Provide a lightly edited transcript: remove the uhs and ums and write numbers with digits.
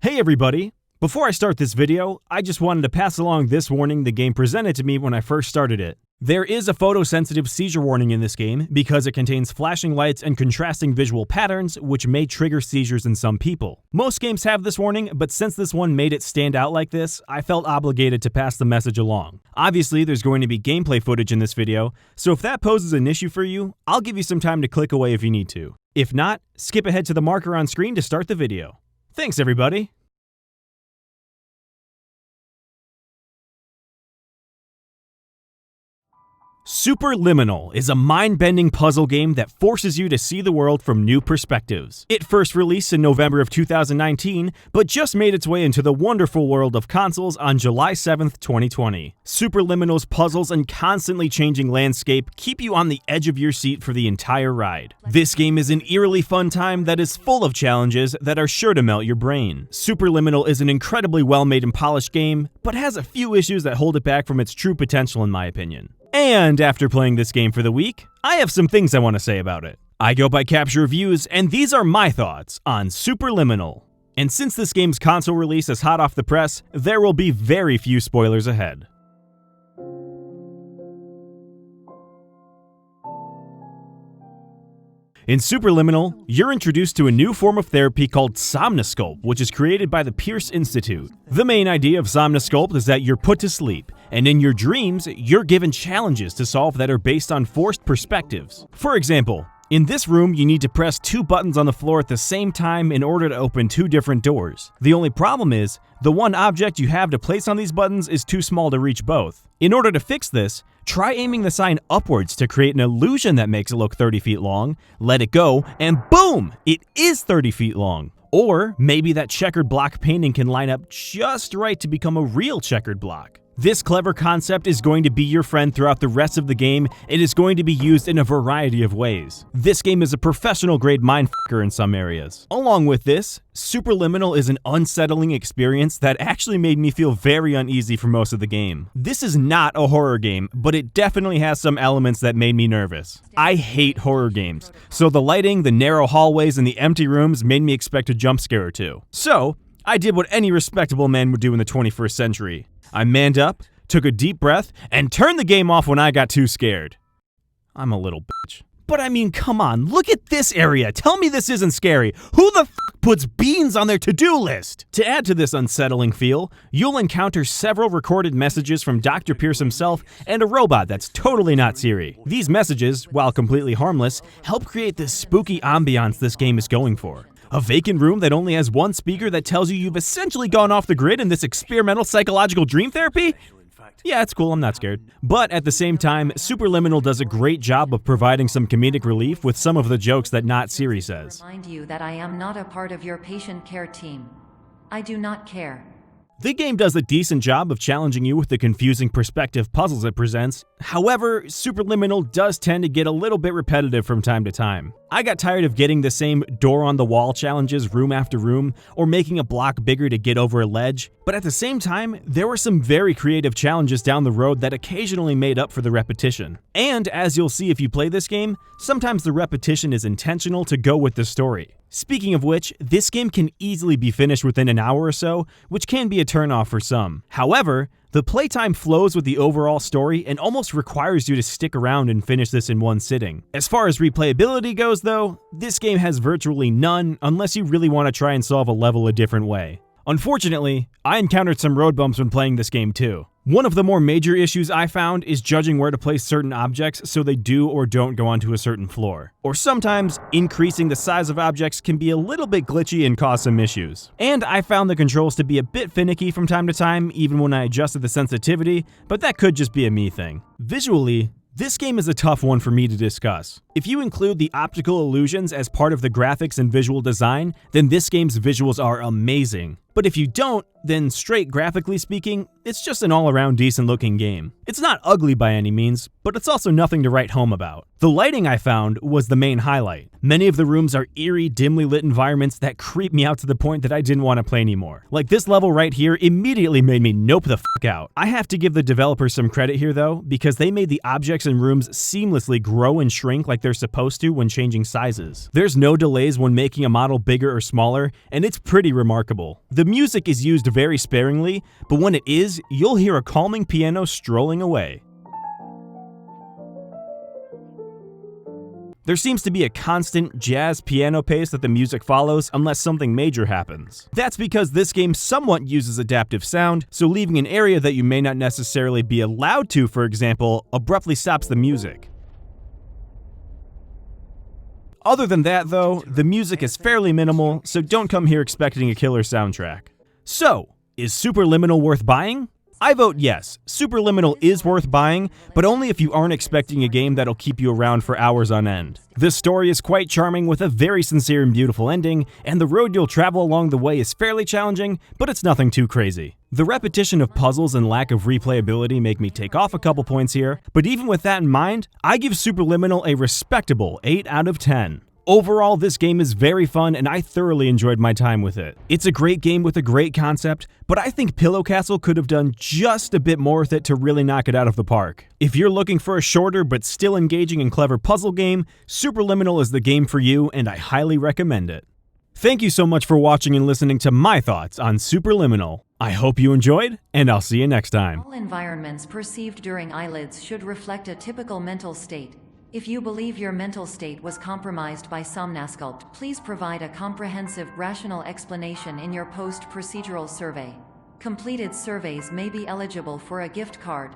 Hey everybody! Before I start this video, I just wanted to pass along this warning the game presented to me when I first started it. There is a photosensitive seizure warning in this game because it contains flashing lights and contrasting visual patterns which may trigger seizures in some people. Most games have this warning, but since this one made it stand out like this, I felt obligated to pass the message along. Obviously, there's going to be gameplay footage in this video, so if that poses an issue for you, I'll give you some time to click away if you need to. If not, skip ahead to the marker on screen to start the video. Thanks everybody! Superliminal is a mind-bending puzzle game that forces you to see the world from new perspectives. It first released in November of 2019, but just made its way into the wonderful world of consoles on July 7th, 2020. Superliminal's puzzles and constantly changing landscape keep you on the edge of your seat for the entire ride. This game is an eerily fun time that is full of challenges that are sure to melt your brain. Superliminal is an incredibly well-made and polished game, but has a few issues that hold it back from its true potential in my opinion. And after playing this game for the week, I have some things I want to say about it. I go by Capture Reviews, and these are my thoughts on Superliminal. And since this game's console release is hot off the press, there will be very few spoilers ahead. In Superliminal, you're introduced to a new form of therapy called Somnosculpt, which is created by the Pierce Institute. The main idea of Somnosculpt is that you're put to sleep, and in your dreams, you're given challenges to solve that are based on forced perspectives. For example, in this room, you need to press two buttons on the floor at the same time in order to open two different doors. The only problem is, the one object you have to place on these buttons is too small to reach both. In order to fix this, try aiming the sign upwards to create an illusion that makes it look 30 feet long, let it go, and boom! It is 30 feet long. Or maybe that checkered block painting can line up just right to become a real checkered block. This clever concept is going to be your friend throughout the rest of the game and is going to be used in a variety of ways. This game is a professional-grade mindfucker in some areas. Along with this, Superliminal is an unsettling experience that actually made me feel very uneasy for most of the game. This is not a horror game, but it definitely has some elements that made me nervous. I hate horror games, so the lighting, the narrow hallways, and the empty rooms made me expect a jump scare or two. So, I did what any respectable man would do in the 21st century. I manned up, took a deep breath, and turned the game off when I got too scared. I'm a little bitch. But I mean, come on, look at this area. Tell me this isn't scary. Who the f puts beans on their to-do list? To add to this unsettling feel, you'll encounter several recorded messages from Dr. Pierce himself and a robot that's totally not Siri. These messages, while completely harmless, help create this spooky ambiance this game is going for. A vacant room that only has one speaker that tells you you've essentially gone off the grid in this experimental psychological dream therapy? Yeah, it's cool, I'm not scared. But at the same time, Superliminal does a great job of providing some comedic relief with some of the jokes that not Siri says. Remind you that I am not a part of your patient care team. I do not care. The game does a decent job of challenging you with the confusing perspective puzzles it presents. However, Superliminal does tend to get a little bit repetitive from time to time. I got tired of getting the same door-on-the-wall challenges room after room, or making a block bigger to get over a ledge, but at the same time, there were some very creative challenges down the road that occasionally made up for the repetition. And as you'll see if you play this game, sometimes the repetition is intentional to go with the story. Speaking of which, this game can easily be finished within an hour or so, which can be a turnoff for some. However, the playtime flows with the overall story and almost requires you to stick around and finish this in one sitting. As far as replayability goes though, this game has virtually none unless you really want to try and solve a level a different way. Unfortunately, I encountered some road bumps when playing this game too. One of the more major issues I found is judging where to place certain objects so they do or don't go onto a certain floor. Or sometimes, increasing the size of objects can be a little bit glitchy and cause some issues. And I found the controls to be a bit finicky from time to time, even when I adjusted the sensitivity, but that could just be a me thing. Visually, this game is a tough one for me to discuss. If you include the optical illusions as part of the graphics and visual design, then this game's visuals are amazing. But if you don't, then straight graphically speaking, it's just an all-around decent looking game. It's not ugly by any means, but it's also nothing to write home about. The lighting I found was the main highlight. Many of the rooms are eerie, dimly lit environments that creep me out to the point that I didn't want to play anymore. Like this level right here immediately made me nope the fuck out. I have to give the developers some credit here though, because they made the objects and rooms seamlessly grow and shrink like they're supposed to when changing sizes. There's no delays when making a model bigger or smaller, and it's pretty remarkable. The The music is used very sparingly, but when it is, you'll hear a calming piano strolling away. There seems to be a constant jazz piano pace that the music follows unless something major happens. That's because this game somewhat uses adaptive sound, so leaving an area that you may not necessarily be allowed to, for example, abruptly stops the music. Other than that though, the music is fairly minimal, so don't come here expecting a killer soundtrack. So, is Superliminal worth buying? I vote yes, Superliminal is worth buying, but only if you aren't expecting a game that'll keep you around for hours on end. This story is quite charming with a very sincere and beautiful ending, and the road you'll travel along the way is fairly challenging, but it's nothing too crazy. The repetition of puzzles and lack of replayability make me take off a couple points here, but even with that in mind, I give Superliminal a respectable 8 out of 10. Overall, this game is very fun and I thoroughly enjoyed my time with it. It's a great game with a great concept, but I think Pillow Castle could have done just a bit more with it to really knock it out of the park. If you're looking for a shorter but still engaging and clever puzzle game, Superliminal is the game for you and I highly recommend it. Thank you so much for watching and listening to my thoughts on Superliminal. I hope you enjoyed, and I'll see you next time. All environments perceived during eyelids should reflect a typical mental state. If you believe your mental state was compromised by Somnasculpt, please provide a comprehensive, rational explanation in your post-procedural survey. Completed surveys may be eligible for a gift card.